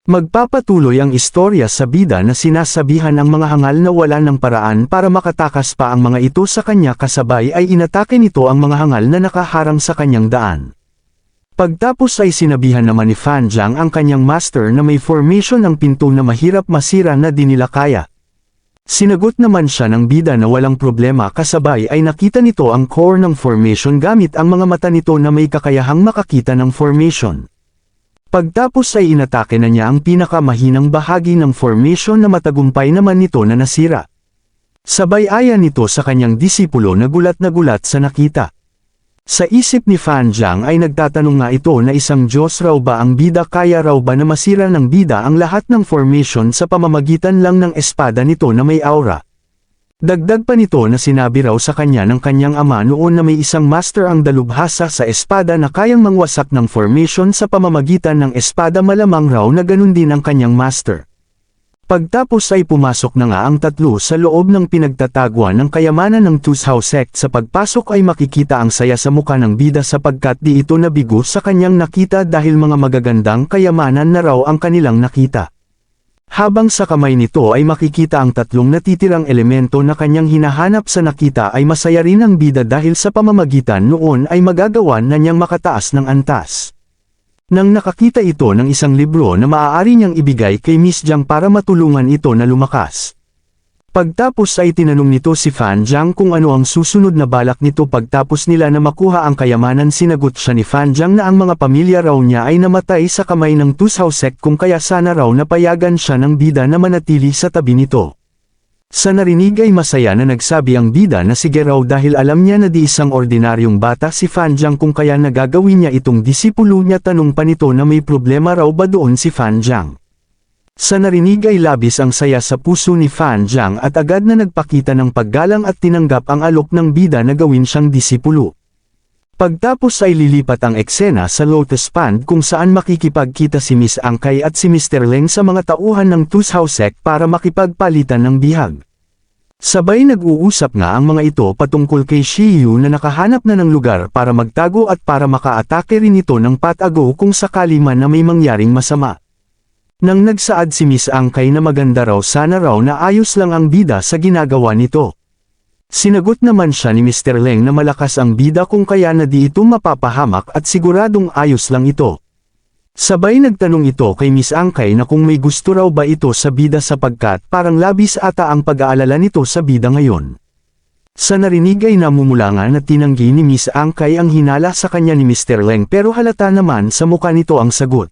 Magpapatuloy ang istorya sa bida na sinasabihan ang mga hangal na wala ng paraan para makatakas pa ang mga ito sa kanya kasabay ay inatake nito ang mga hangal na nakaharang sa kanyang daan. Pagtapos ay sinabihan naman ni Fan Jiang ang kanyang master na may formation ng pinto na mahirap masira na di nila kaya. Sinagot naman siya ng bida na walang problema kasabay ay nakita nito ang core ng formation gamit ang mga mata nito na may kakayahang makakita ng formation. Pagtapos ay inatake na niya ang pinakamahinang bahagi ng formation na matagumpay naman nito na nasira. Sabay aya nito sa kanyang disipulo na gulat sa nakita. Sa isip ni Fan Jiang ay nagtatanong nga ito na isang Diyos raw ba ang bida, kaya raw ba na masira ng bida ang lahat ng formation sa pamamagitan lang ng espada nito na may aura. Dagdag pa nito na sinabi raw sa kanya ng kanyang ama noon na may isang master ang dalubhasa sa espada na kayang mangwasak ng formation sa pamamagitan ng espada, malamang raw na ganun din ang kanyang master. Pagtapos ay pumasok na nga ang tatlo sa loob ng pinagtataguan ng kayamanan ng Tusao sect. Sa pagpasok ay makikita ang saya sa muka ng bida sapagkat di ito nabigo sa kanyang nakita dahil mga magagandang kayamanan na raw ang kanilang nakita. Habang sa kamay nito ay makikita ang tatlong natitirang elemento na kanyang hinahanap, sa nakita ay masaya rin ang bida dahil sa pamamagitan noon ay magagawan na niyang makataas ng antas. Nang nakakita ito ng isang libro na maaari niyang ibigay kay Miss Jiang para matulungan ito na lumakas. Pagtapos ay tinanong nito si Fan Jiang kung ano ang susunod na balak nito. Pagtapos nila na makuha ang kayamanan, sinagot siya ni Fan Jiang na ang mga pamilya raw niya ay namatay sa kamay ng Tusao sect kung kaya sana raw napayagan siya ng bida na manatili sa tabi nito. Sa narinig ay masaya na nagsabi ang bida na sige raw dahil alam niya na di isang ordinaryong bata si Fan Jiang kung kaya nagagawin niya itong disipulo niya. Tanong pa nito na may problema raw ba doon si Fan Jiang. Sa narinig ay labis ang saya sa puso ni Fan Jiang at agad na nagpakita ng paggalang at tinanggap ang alok ng bida na gawin siyang disipulo. Pagtapos ay lilipat ang eksena sa Lotus Pond kung saan makikipagkita si Miss Angkay at si Mr. Leng sa mga tauhan ng Tusao sect para makipagpalitan ng bihag. Sabay nag-uusap nga ang mga ito patungkol kay Shiyu na nakahanap na ng lugar para magtago at para makaatake rin ito ng patago kung sakali man na may mangyaring masama. Nang nagsaad si Miss Angkay na maganda raw sana raw na ayos lang ang bida sa ginagawa nito. Sinagot naman siya ni Mr. Leng na malakas ang bida kung kaya na di ito mapapahamak at siguradong ayos lang ito. Sabay nagtanong ito kay Miss Angkay na kung may gusto raw ba ito sa bida sapagkat parang labis ata ang pag-aalala nito sa bida ngayon. Sa narinig ay namumula nga na tinanggi ni Miss Angkay ang hinala sa kanya ni Mr. Leng pero halata naman sa muka nito ang sagot.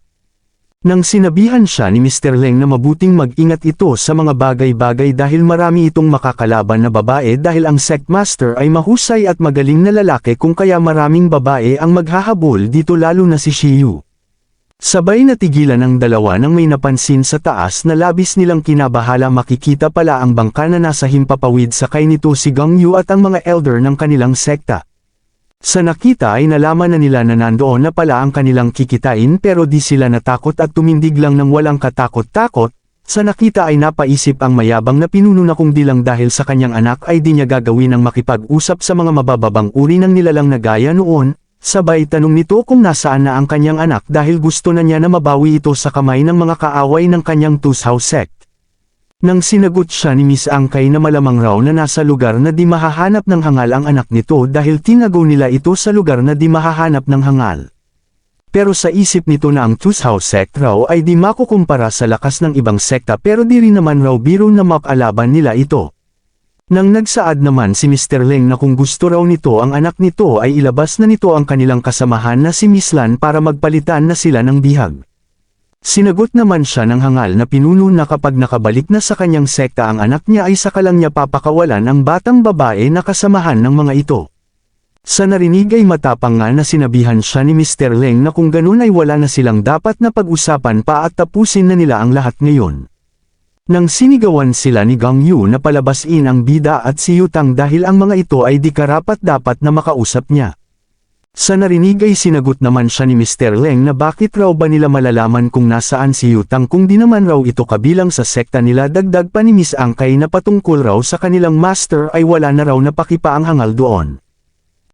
Nang sinabihan siya ni Mr. Leng na mabuting mag-ingat ito sa mga bagay-bagay dahil marami itong makakalaban na babae dahil ang sect master ay mahusay at magaling na lalaki kung kaya maraming babae ang maghahabol dito lalo na si Shiyu. Sabay natigilan ang dalawa nang may napansin sa taas na labis nilang kinabahala. Makikita pala ang bangka na nasa himpapawid sakay nito si Gangyu at ang mga elder ng kanilang sekta. Sa nakita ay nalaman na nila na nandoon na pala ang kanilang kikitain pero di sila natakot at tumindig lang ng walang katakot-takot. Sa nakita ay napaisip ang mayabang na pinuno na kung di lang dahil sa kanyang anak ay di niya gagawin ang makipag-usap sa mga mabababang uri ng nilalang na gaya noon. Sabay tanong nito kung nasaan na ang kanyang anak dahil gusto na niya na mabawi ito sa kamay ng mga kaaway ng kanyang Tusao sect. Nang sinagot siya ni Miss Angkay na malamang raw na nasa lugar na di mahahanap ng hangal ang anak nito dahil tinago nila ito sa lugar na di mahahanap ng hangal. Pero sa isip nito na ang Tusao sect raw ay di makukumpara sa lakas ng ibang sekta pero di rin naman raw biro na mapalaban nila ito. Nang nagsaad naman si Mr. Leng na kung gusto raw nito ang anak nito ay ilabas na nito ang kanilang kasamahan na si Miss Lan para magpalitan na sila ng bihag. Sinagot naman siya ng hangal na pinuno na kapag nakabalik na sa kanyang sekta ang anak niya ay saka lang niya papakawalan ang batang babae na kasamahan ng mga ito. Sa narinig ay matapang nga na sinabihan siya ni Mr. Leng na kung ganun ay wala na silang dapat na pag-usapan pa at tapusin na nila ang lahat ngayon. Nang sinigawan sila ni Gangyu na palabasin ang bida at si Yutang dahil ang mga ito ay di karapat-dapat na makausap niya. Sa narinig ay sinagot naman siya ni Mr. Leng na bakit raw ba nila malalaman kung nasaan si Yutang kung di naman raw ito kabilang sa sekta nila. Dagdag pa ni Miss Angkay na patungkol raw sa kanilang master ay wala na raw napakipa ang hangal doon.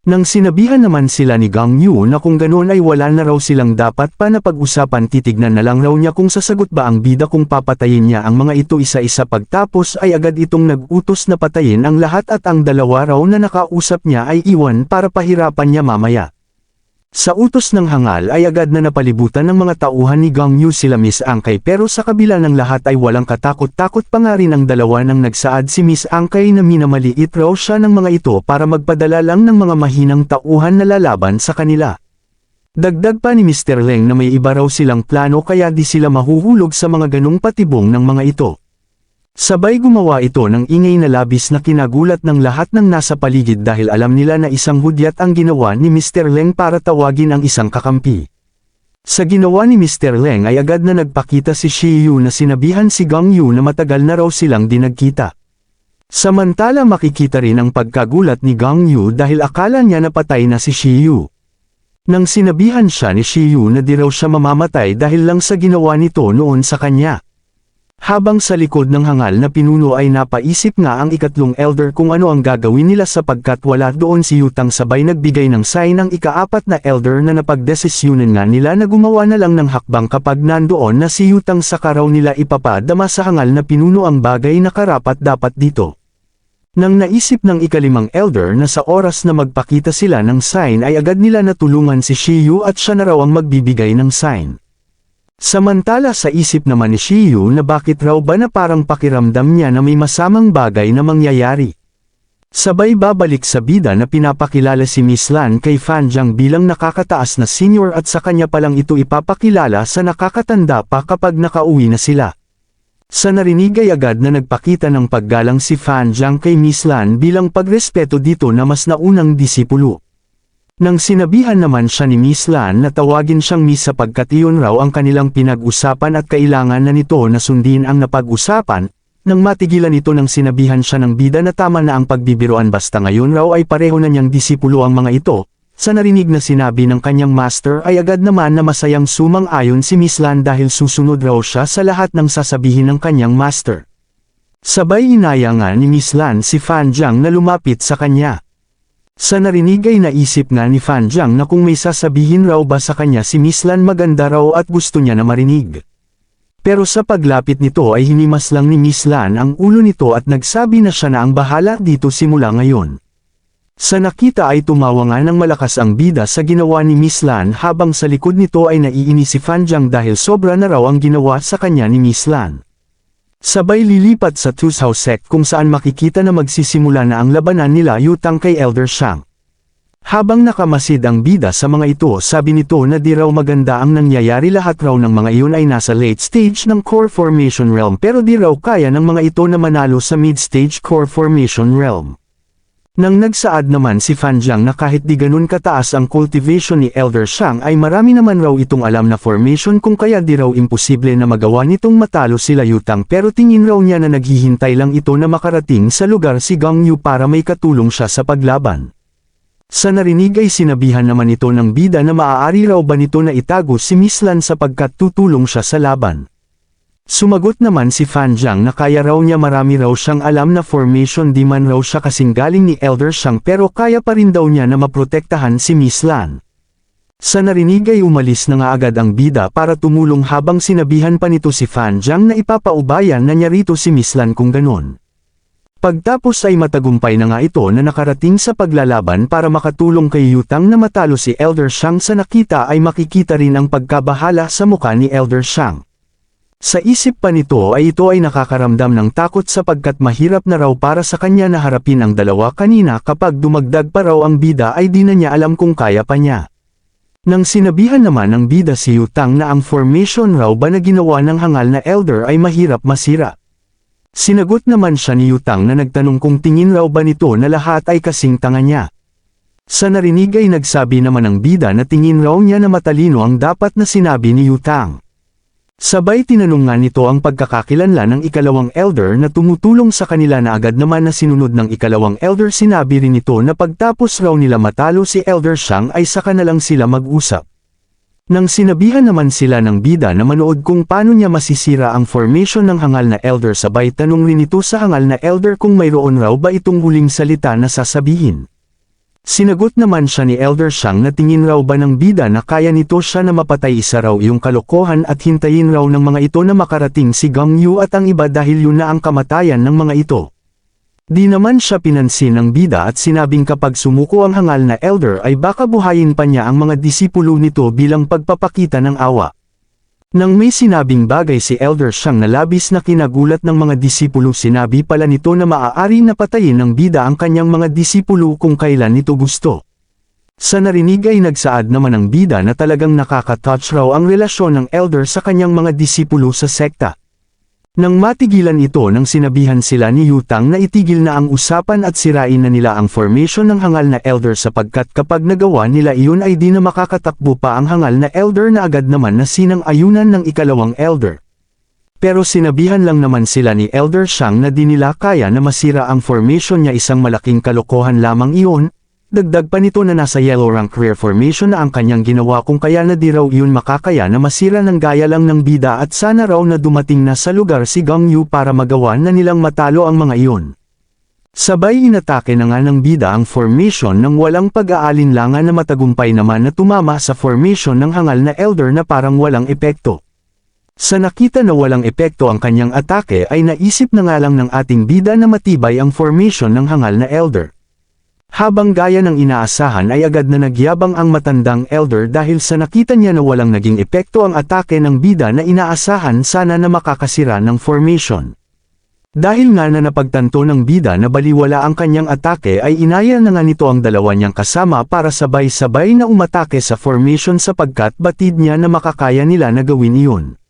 Nang sinabihan naman sila ni Gang Yu na kung ganoon ay wala na raw silang dapat pa na pag-usapan, titignan na lang raw niya kung sasagot ba ang bida kung papatayin niya ang mga ito isa-isa. Pagtapos ay agad itong nag-utos na patayin ang lahat at ang dalawa raw na nakausap niya ay iwan para pahirapan niya mamaya. Sa utos ng hangal ay agad na napalibutan ng mga tauhan ni Gang Yu sila Miss Angkay, pero sa kabila ng lahat ay walang katakot-takot pa nga rin ang dalawa nang nagsaad si Miss Angkay na minamaliit raw siya ng mga ito para magpadala lang ng mga mahinang tauhan na lalaban sa kanila. Dagdag pa ni Mr. Leng na may iba raw silang plano kaya di sila mahuhulog sa mga ganong patibong ng mga ito. Sabay gumawa ito ng ingay na labis na kinagulat ng lahat ng nasa paligid dahil alam nila na isang hudyat ang ginawa ni Mr. Leng para tawagin ang isang kakampi. Sa ginawa ni Mr. Leng ay agad na nagpakita si Shiyu na sinabihan si Gang Yu na matagal na raw silang di nagkita. Samantala makikita rin ang pagkagulat ni Gang Yu dahil akala niya napatay na si Shiyu. Nang sinabihan siya ni Shiyu na di raw siya mamamatay dahil lang sa ginawa nito noon sa kanya. Habang sa likod ng hangal na pinuno ay napaisip nga ang ikatlong elder kung ano ang gagawin nila sapagkat wala doon si Yutang, sabay nagbigay ng sign ng ikaapat na elder na napagdesisyonan nga nila na gumawa na lang ng hakbang kapag nandoon na si Yutang, sa karaw nila ipapadama sa hangal na pinuno ang bagay na karapat-dapat dito. Nang naisip ng ikalimang elder na sa oras na magpakita sila ng sign ay agad nila natulungan si Shiyu at siya na raw ang magbibigay ng sign. Samantala sa isip naman ni Shiyu na bakit raw ba na parang pakiramdam niya na may masamang bagay na mangyayari. Sabay babalik sa bida na pinapakilala si Miss Lan kay Fan Jiang bilang nakakataas na senior at sa kanya palang ito ipapakilala sa nakakatanda pa kapag nakauwi na sila. Sa narinig ay agad na nagpakita ng paggalang si Fan Jiang kay Miss Lan bilang pagrespeto dito na mas naunang disipulo. Nang sinabihan naman siya ni Miss Lan na tawagin siyang Miss sapagkat iyon raw ang kanilang pinag-usapan at kailangan na nito na sundin ang napag-usapan, nang matigilan ito nang sinabihan siya ng bida na tama na ang pagbibiroan basta ngayon raw ay pareho na niyang disipulo ang mga ito. Sa narinig na sinabi ng kanyang master ay agad naman na masayang sumang-ayon si Miss Lan dahil susunod raw siya sa lahat ng sasabihin ng kanyang master. Sabay inaya nga ni Miss Lan si Fan Jiang na lumapit sa kanya. Sa narinig ay naisip nga ni Fan Jiang na kung may sasabihin raw ba sa kanya si Miss Lan maganda raw at gusto niya na marinig. Pero sa paglapit nito ay hinimas lang ni Miss Lan ang ulo nito at nagsabi na siya na ang bahala dito simula ngayon. Sa nakita ay tumawa nga ng malakas ang bida sa ginawa ni Miss Lan habang sa likod nito ay naiinis si Fan Jiang dahil sobra na raw ang ginawa sa kanya ni Miss Lan. Sabay lilipat sa Tusao Sect kung saan makikita na magsisimula na ang labanan nila Yutang kay Elder Shang. Habang nakamasid ang bida sa mga ito, sabi nito na di raw maganda ang nangyayari, lahat raw ng mga iyon ay nasa late stage ng core formation realm pero di raw kaya ng mga ito na manalo sa mid-stage core formation realm. Nang nagsaad naman si Fan Jiang na kahit di ganun kataas ang cultivation ni Elder Shang ay marami naman raw itong alam na formation kung kaya di raw imposible na magawa nitong matalo sila Yutang, pero tingin raw niya na naghihintay lang ito na makarating sa lugar si Gang Yu para may katulong siya sa paglaban. Sa narinig ay sinabihan naman ito ng bida na maaari raw ba nito na itago si Miss Lan sapagkat tutulong siya sa laban. Sumagot naman si Fan Jiang na kaya raw niya, marami raw siyang alam na formation, di man raw siya kasing galing ni Elder Shang pero kaya pa rin daw niya na maprotektahan si Miss Lan. Sa narinig ay umalis na nga agad ang bida para tumulong habang sinabihan pa nito si Fan Jiang na ipapaubayan na niya rito si Miss Lan kung ganon. Pagtapos ay matagumpay na nga ito na nakarating sa paglalaban para makatulong kay Yutang na matalo si Elder Shang. Sa nakita ay makikita rin ang pagkabahala sa mukha ni Elder Shang. Sa isip pa nito ay ito ay nakakaramdam ng takot sapagkat mahirap na raw para sa kanya na harapin ang dalawa kanina, kapag dumagdag pa raw ang bida ay di na niya alam kung kaya pa niya. Nang sinabihan naman ng bida si Yutang na ang formation raw ba na ginawa ng hangal na elder ay mahirap masira. Sinagot naman siya ni Yutang na nagtanong kung tingin raw ba nito na lahat ay kasing tanga niya. Sa narinig ay nagsabi naman ng bida na tingin raw niya na matalino ang dapat na sinabi ni Yutang. Sabay tinanong nga nito ang pagkakakilanlan ng ikalawang elder na tumutulong sa kanila na agad naman na sinunod ng ikalawang elder. Sinabi rin nito na pagtapos raw nila matalo si Elder Shang ay saka na lang sila mag-usap. Nang sinabihan naman sila ng bida na manood kung paano niya masisira ang formation ng hangal na elder, sabay tanong rin ito sa hangal na elder kung mayroon raw ba itong huling salita na sasabihin. Sinagot naman siya ni Elder Shang na tingin raw ba ng bida na kaya nito siya na mapatay isa raw yung kalokohan at hintayin raw ng mga ito na makarating si Gang Yu at ang iba dahil yun na ang kamatayan ng mga ito. Di naman siya pinansin ng bida at sinabing kapag sumuko ang hangal na Elder ay baka buhayin pa niya ang mga disipulo nito bilang pagpapakita ng awa. Nang may sinabing bagay si Elder Shang na labis na kinagulat ng mga disipulo, sinabi pala nito na maaari na patayin ng bida ang kanyang mga disipulo kung kailan nito gusto. Sa narinig ay nagsaad naman ang bida na talagang nakaka-touch raw ang relasyon ng Elder sa kanyang mga disipulo sa sekta. Nang matigilan ito nang sinabihan sila ni Yutang na itigil na ang usapan at sirain na nila ang formation ng hangal na Elder sapagkat kapag nagawa nila iyon ay di na makakatakbo pa ang hangal na Elder na agad naman na sinang-ayunan ng ikalawang Elder. Pero sinabihan lang naman sila ni Elder Shang na di nila kaya na masira ang formation niya, isang malaking kalokohan lamang iyon. Dagdag pa nito na nasa yellow rank rare formation na ang kanyang ginawa kung kaya na di raw iyon makakaya na masira ng gaya lang ng bida at sana raw na dumating na sa lugar si Gang Yu para magawa na nilang matalo ang mga iyon. Sabay inatake na nga ng bida ang formation ng walang pag-aalinlangan na matagumpay naman na tumama sa formation ng hangal na Elder na parang walang epekto. Sa nakita na walang epekto ang kanyang atake ay naisip na nga lang ng ating bida na matibay ang formation ng hangal na Elder. Habang gaya ng inaasahan ay agad na nagyabang ang matandang Elder dahil sa nakita niya na walang naging epekto ang atake ng bida na inaasahan sana na makakasira ng formation. Dahil nga na napagtanto ng bida na baliwala ang kanyang atake ay inaya na nga nito ang dalawa niyang kasama para sabay-sabay na umatake sa formation sapagkat batid niya na makakaya nila na gawin iyon.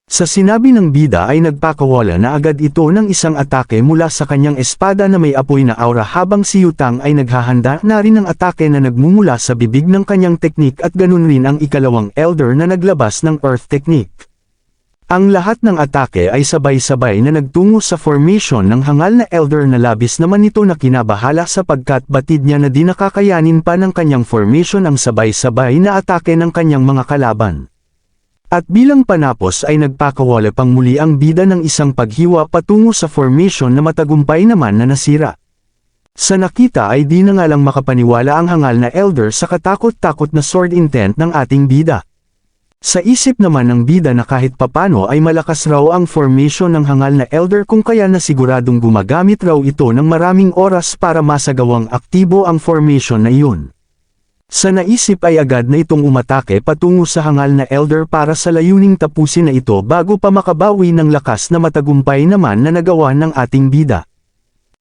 Sa sinabi ng bida ay nagpakawala na agad ito ng isang atake mula sa kanyang espada na may apoy na aura habang si Yutang ay naghahanda na rin ng atake na nagmumula sa bibig ng kanyang teknik at ganun rin ang ikalawang Elder na naglabas ng Earth Technique. Ang lahat ng atake ay sabay-sabay na nagtungo sa formation ng hangal na Elder na labis naman ito na kinabahala sapagkat batid niya na di nakakayanin pa ng kanyang formation ang sabay-sabay na atake ng kanyang mga kalaban. At bilang panapos ay nagpakawala pang muli ang bida ng isang paghiwa patungo sa formation na matagumpay naman na nasira. Sa nakita ay di na nga lang makapaniwala ang hangal na Elder sa katakot-takot na sword intent ng ating bida. Sa isip naman ng bida na kahit papano ay malakas raw ang formation ng hangal na Elder kung kaya na siguradong gumagamit raw ito ng maraming oras para masagawang aktibo ang formation na iyon. Sa naisip ay agad na itong umatake patungo sa hangal na Elder para sa layuning tapusin na ito bago pa makabawi ng lakas na matagumpay naman na nagawa ng ating bida.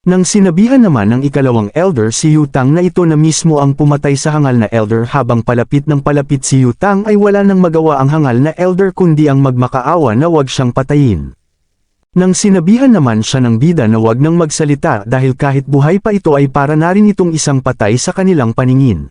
Nang sinabihan naman ng ikalawang Elder si Yutang na ito na mismo ang pumatay sa hangal na Elder habang palapit ng palapit si Yutang ay wala nang magawa ang hangal na Elder kundi ang magmakaawa na wag siyang patayin. Nang sinabihan naman siya ng bida na wag nang magsalita dahil kahit buhay pa ito ay para na rin itong isang patay sa kanilang paningin.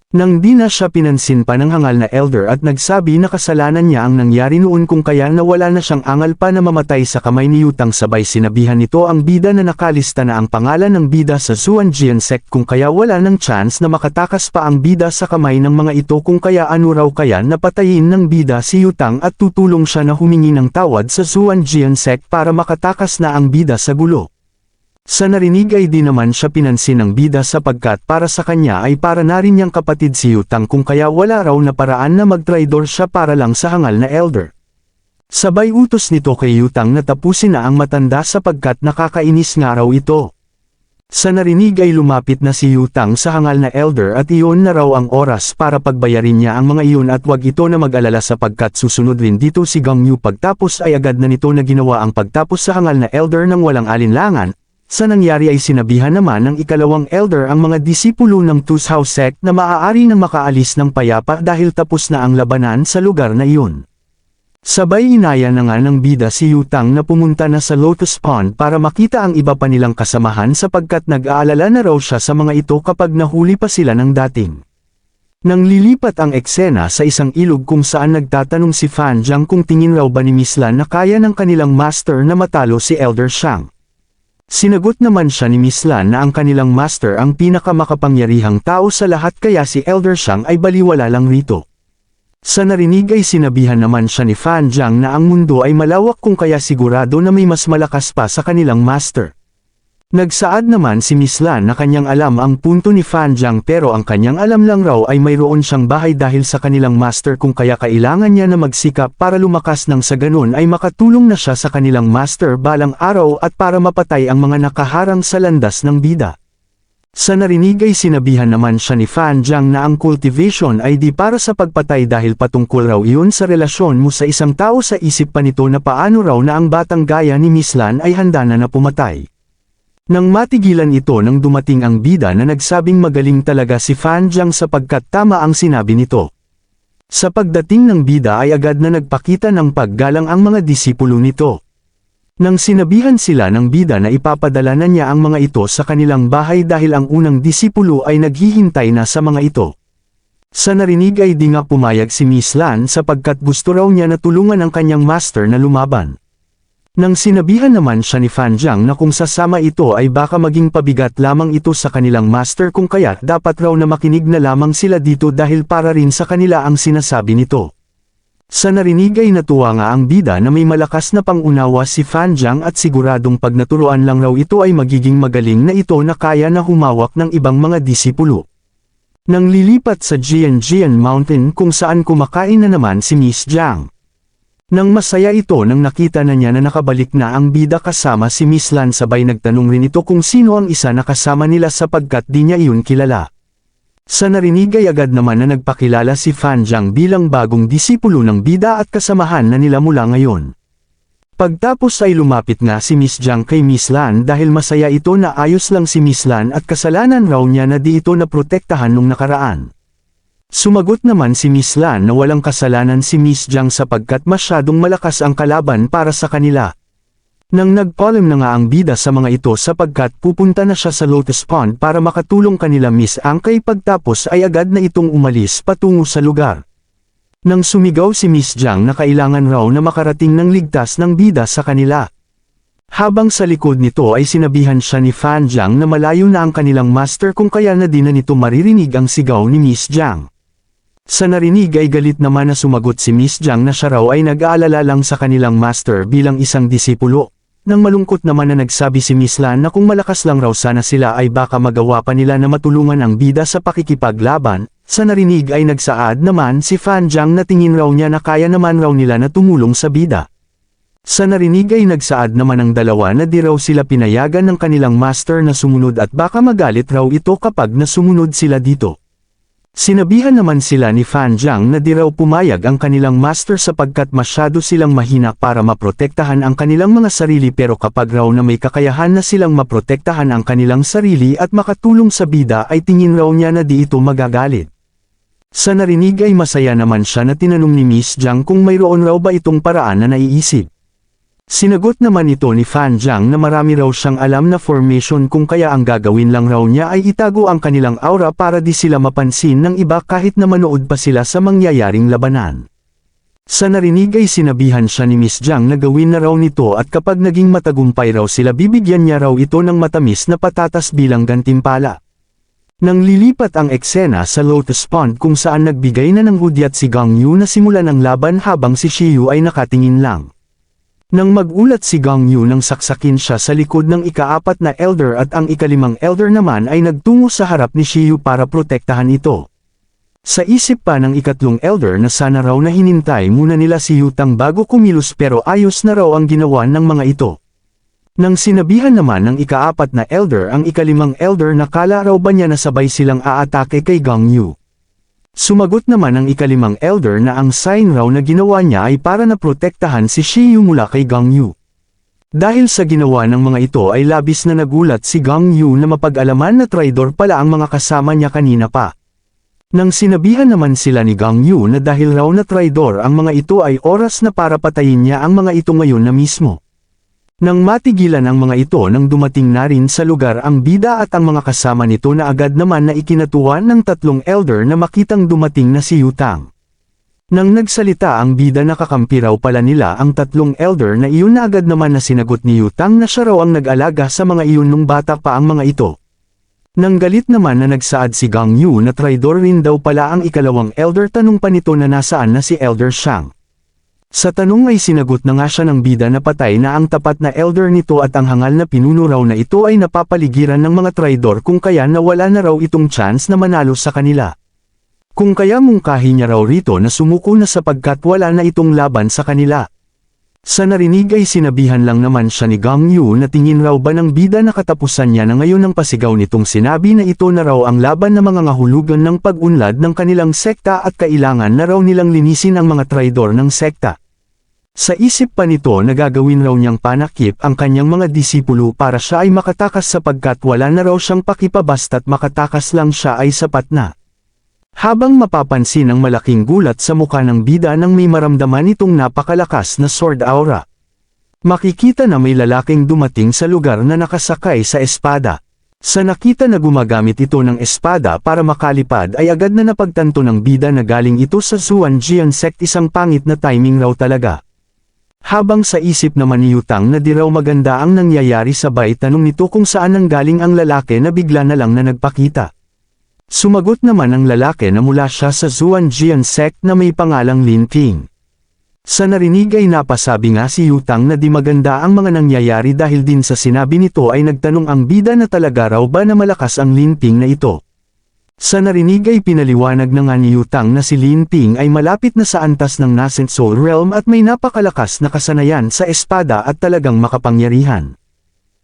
Nang di na siya pinansin pa ng hangal na Elder at nagsabi na kasalanan niya ang nangyari noon kung kaya na wala na siyang angal pa na mamatay sa kamay ni Yutang, sabay sinabihan nito ang bida na nakalista na ang pangalan ng bida sa Xuanjian sect kung kaya wala ng chance na makatakas pa ang bida sa kamay ng mga ito kung kaya ano raw kaya napatayin ng bida si Yutang at tutulong siya na humingi ng tawad sa Xuanjian sect para makatakas na ang bida sa gulo. Sa narinig ay di naman siya pinansin ng bida sapagkat para sa kanya ay para na rin niyang kapatid si Yutang kung kaya wala raw na paraan na magtraidor siya para lang sa hangal na Elder. Sabay utos nito kay Yutang na tapusin na ang matanda sapagkat nakakainis nga raw ito. Sa narinig ay lumapit na si Yutang sa hangal na Elder at iyon na raw ang oras para pagbayarin niya ang mga iyon at wag ito na mag-alala sapagkat susunod rin dito si Gang Yu. Pagtapos ay agad na nito na ginawa ang pagtapos sa hangal na Elder ng walang alinlangan. Sa nangyari ay sinabihan naman ng ikalawang Elder ang mga disipulo ng Tuzhou sect na maaari nang makaalis ng payapa dahil tapos na ang labanan sa lugar na iyon. Sabay inaya na nga ng bida si Yutang na pumunta na sa Lotus Pond para makita ang iba pa nilang kasamahan sapagkat nag-aalala na raw siya sa mga ito kapag nahuli pa sila ng dating. Nang lilipat ang eksena sa isang ilog kung saan nagtatanong si Fan Jiang kung tingin raw ba ni Miss Lan na kaya ng kanilang master na matalo si Elder Shang. Sinagot naman siya ni Miss Lan na ang kanilang master ang pinakamakapangyarihang tao sa lahat kaya si Elder Shang ay baliwala lang rito. Sa narinig ay sinabihan naman siya ni Fan Jiang na ang mundo ay malawak kung kaya sigurado na may mas malakas pa sa kanilang master. Nagsaad naman si Miss Lan na kanyang alam ang punto ni Fan Jiang pero ang kanyang alam lang raw ay mayroon siyang bahay dahil sa kanilang master kung kaya kailangan niya na magsikap para lumakas nang sa ganun ay makatulong na siya sa kanilang master balang araw at para mapatay ang mga nakaharang sa landas ng bida. Sa narinig ay sinabihan naman siya ni Fan Jiang na ang cultivation ay di para sa pagpatay dahil patungkol raw iyon sa relasyon mo sa isang tao sa isip pa nito na paano raw na ang batang gaya ni Miss Lan ay handa na pumatay. Nang matigilan ito nang dumating ang bida na nagsabing magaling talaga si Fan Jiang sapagkat tama ang sinabi nito. Sa pagdating ng bida ay agad na nagpakita ng paggalang ang mga disipulo nito. Nang sinabihan sila ng bida na ipapadala na niya ang mga ito sa kanilang bahay dahil ang unang disipulo ay naghihintay na sa mga ito. Sa narinig ay di nga pumayag si Miss Lan sapagkat gusto raw niya na tulungan ang kanyang master na lumaban. Nang sinabihan naman siya ni Fan Jiang na kung sasama ito ay baka maging pabigat lamang ito sa kanilang master kung kaya't dapat raw na makinig na lamang sila dito dahil para rin sa kanila ang sinasabi nito. Sa narinig ay natuwa nga ang bida na may malakas na pangunawa si Fan Jiang at siguradong pag naturuan lang raw ito ay magiging magaling na ito na kaya na humawak ng ibang mga disipulo. Nang lilipat sa Jianjian Mountain kung saan kumakain na naman si Miss Jiang. Nang masaya ito nang nakita na niya na nakabalik na ang bida kasama si Miss Lan sabay nagtanong rin ito kung sino ang isa na kasama nila sapagkat di niya iyon kilala. Sa narinig ay agad naman na nagpakilala si Fan Jiang bilang bagong disipulo ng bida at kasamahan na nila mula ngayon. Pagtapos ay lumapit nga si Miss Jiang kay Miss Lan dahil masaya ito na ayos lang si Miss Lan at kasalanan raw niya na di ito naprotektahan nung nakaraan. Sumagot naman si Miss Lan na walang kasalanan si Miss Jiang sapagkat masyadong malakas ang kalaban para sa kanila. Nang nagpaalam na nga ang bida sa mga ito sapagkat pupunta na siya sa Lotus Pond para makatulong kanila Miss Ang kay pagtapos ay agad na itong umalis patungo sa lugar. Nang sumigaw si Miss Jiang na kailangan raw na makarating ng ligtas ng bida sa kanila. Habang sa likod nito ay sinabihan siya ni Fan Jiang na malayo na ang kanilang master kung kaya na di na nito maririnig ang sigaw ni Miss Jiang. Sa narinig ay galit naman na sumagot si Miss Jiang na siya raw ay nag-aalala lang sa kanilang master bilang isang disipulo. Nang malungkot naman na nagsabi si Miss Lan na kung malakas lang raw sana sila ay baka magawa pa nila na matulungan ang bida sa pakikipaglaban, sa narinig ay nagsaad naman si Fan Jiang na tingin raw niya na kaya naman raw nila na tumulong sa bida. Sa narinig ay nagsaad naman ang dalawa na di raw sila pinayagan ng kanilang master na sumunod at baka magalit raw ito kapag nasumunod sila dito. Sinabihan naman sila ni Fan Jiang na di raw pumayag ang kanilang master sapagkat masyado silang mahina para maprotektahan ang kanilang mga sarili pero kapag raw na may kakayahan na silang maprotektahan ang kanilang sarili at makatulong sa bida ay tingin raw niya na di ito magagalit. Sa narinig ay masaya naman siya na tinanong ni Miss Jiang kung mayroon raw ba itong paraan na naiisip. Sinagot naman ito ni Fan Jiang na marami raw siyang alam na formation kung kaya ang gagawin lang raw niya ay itago ang kanilang aura para di sila mapansin ng iba kahit na manood pa sila sa mangyayaring labanan. Sa narinig ay sinabihan siya ni Miss Jiang na gawin na raw nito at kapag naging matagumpay raw sila bibigyan niya raw ito ng matamis na patatas bilang gantimpala. Nang lilipat ang eksena sa Lotus Pond kung saan nagbigay na ng hudyat si Gang Yu na simulan ang laban habang si Shiyu ay nakatingin lang. Nang magulat si Gang Yu nang saksakin siya sa likod ng ika-4 na elder at ang ika-5 elder naman ay nagtungo sa harap ni Shiyu para protektahan ito. Sa isip pa ng ika-3 elder na sana raw na hinintay muna nila si Yutang bago kumilos pero ayos na raw ang ginawa ng mga ito. Nang sinabihan naman ng ika-4 na elder ang ika-5 elder na kala raw ba niya na sabay silang aatake kay Gang Yu. Sumagot naman ang ika-5 elder na ang sign raw na ginawa niya ay para na protektahan si Shiyu mula kay Gang Yu. Dahil sa ginawa ng mga ito ay labis na nagulat si Gang Yu na mapag-alaman na traidor pala ang mga kasama niya kanina pa. Nang sinabihan naman sila ni Gang Yu na dahil raw na traidor ang mga ito ay oras na para patayin niya ang mga ito ngayon na mismo. Nang matigilan ang mga ito nang dumating na rin sa lugar ang bida at ang mga kasama nito na agad naman na ikinatuwa ng 3 elder na makitang dumating na si Yutang. Nang nagsalita ang bida nakakampi raw pala nila ang 3 elder na iyon na agad naman na sinagot ni Yutang na siya raw ang nag-alaga sa mga iyon nung bata pa ang mga ito. Nang galit naman na nagsaad si Gang Yu na traidor rin daw pala ang ika-2 elder tanong pa nito na nasaan na si Elder Shang. Sa tanong ay sinagot na nga siya ng bida na patay na ang tapat na elder nito at ang hangal na pinuno raw na ito ay napapaligiran ng mga traidor kung kaya nawala na raw itong chance na manalo sa kanila. Kung kaya mungkahi niya raw rito na sumuko na sapagkat wala na itong laban sa kanila. Sa narinig ay sinabihan lang naman siya ni Gang Yu na tingin raw ba ng bida na katapusan niya na ngayon ang pasigaw nitong sinabi na ito na raw ang laban na mga ngahulugan ng pag-unlad ng kanilang sekta at kailangan na raw nilang linisin ang mga traidor ng sekta. Sa isip pa nito na gagawin raw niyang panakip ang kanyang mga disipulo para siya ay makatakas sapagkat wala na raw siyang pakipabasta't makatakas lang siya ay sapat na. Habang mapapansin ang malaking gulat sa mukha ng bida nang may maramdaman itong napakalakas na sword aura. Makikita na may lalaking dumating sa lugar na nakasakay sa espada. Sa nakita na gumagamit ito ng espada para makalipad ay agad na napagtanto ng bida na galing ito sa Zuanjian sect, isang pangit na timing raw talaga. Habang sa isip naman ni Yutang na di raw maganda ang nangyayari sabay tanong nito kung saan nanggaling ang lalaki na bigla na lang na nagpakita. Sumagot naman ang lalaki na mula siya sa Zuanjian sect na may pangalang Lin Ping. Sa narinig ay napasabi nga si Yutang na di maganda ang mga nangyayari dahil din sa sinabi nito ay nagtanong ang bida na talaga raw ba na malakas ang Lin Ping na ito. Sa narinig ay pinaliwanag na nga ni Yutang na si Lin Ping ay malapit na sa antas ng Nascent Soul Realm at may napakalakas na kasanayan sa espada at talagang makapangyarihan.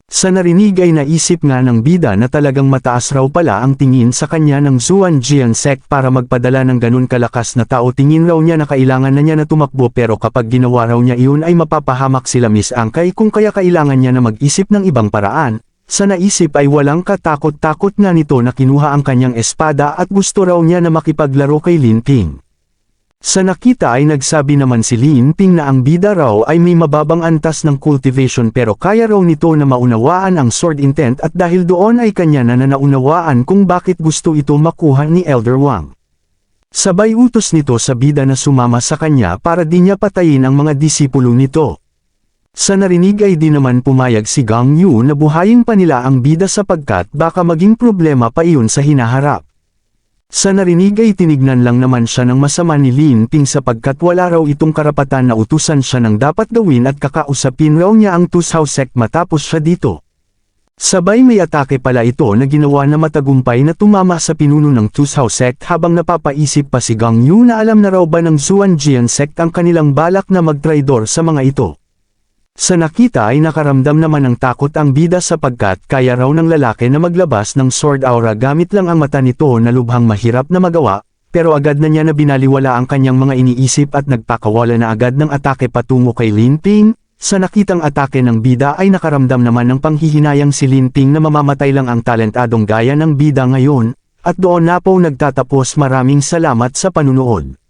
Sa narinig ay naisip nga ng bida na talagang mataas raw pala ang tingin sa kanya ng Zuanjian sect para magpadala ng ganun kalakas na tao. Tingin raw niya na kailangan na niya na tumakbo pero kapag ginawa raw niya iyon ay mapapahamak sila Miss Angkay kung kaya kailangan niya na mag-isip ng ibang paraan. Sa naisip ay walang katakot-takot nga nito na kinuha ang kanyang espada at gusto raw niya na makipaglaro kay Lin Ping. Sa nakita ay nagsabi naman si Lin Ping na ang bida raw ay may mababang antas ng cultivation pero kaya raw nito na maunawaan ang sword intent at dahil doon ay kanya na naunawaan kung bakit gusto ito makuha ni Elder Wang. Sabay utos nito sa bida na sumama sa kanya para di niya patayin ang mga disipulo nito. Sa narinig ay di naman pumayag si Gang Yu na buhayin pa nila ang bida sapagkat baka maging problema pa iyon sa hinaharap. Sa narinig ay tinignan lang naman siya ng masama ni Lin Ping sapagkat wala raw itong karapatan na utusan siya ng dapat gawin at kakausapin raw niya ang Tusao sect matapos siya dito. Sabay may atake pala ito na ginawa na matagumpay na tumama sa pinuno ng Tusao sect habang napapaisip pa si Gang Yu na alam na raw ba ng Zuanjian sect ang kanilang balak na magtraidor sa mga ito. Sa nakita ay nakaramdam naman ng takot ang bida sapagkat kaya raw ng lalaki na maglabas ng sword aura gamit lang ang mata nito na lubhang mahirap na magawa, pero agad na niya na binaliwala ang kanyang mga iniisip at nagpakawala na agad ng atake patungo kay Lin Ping. Sa nakitang atake ng bida ay nakaramdam naman ng panghihinayang si Lin Ping na mamamatay lang ang talentadong gaya ng bida ngayon, at doon na po nagtatapos. Maraming salamat sa panunood.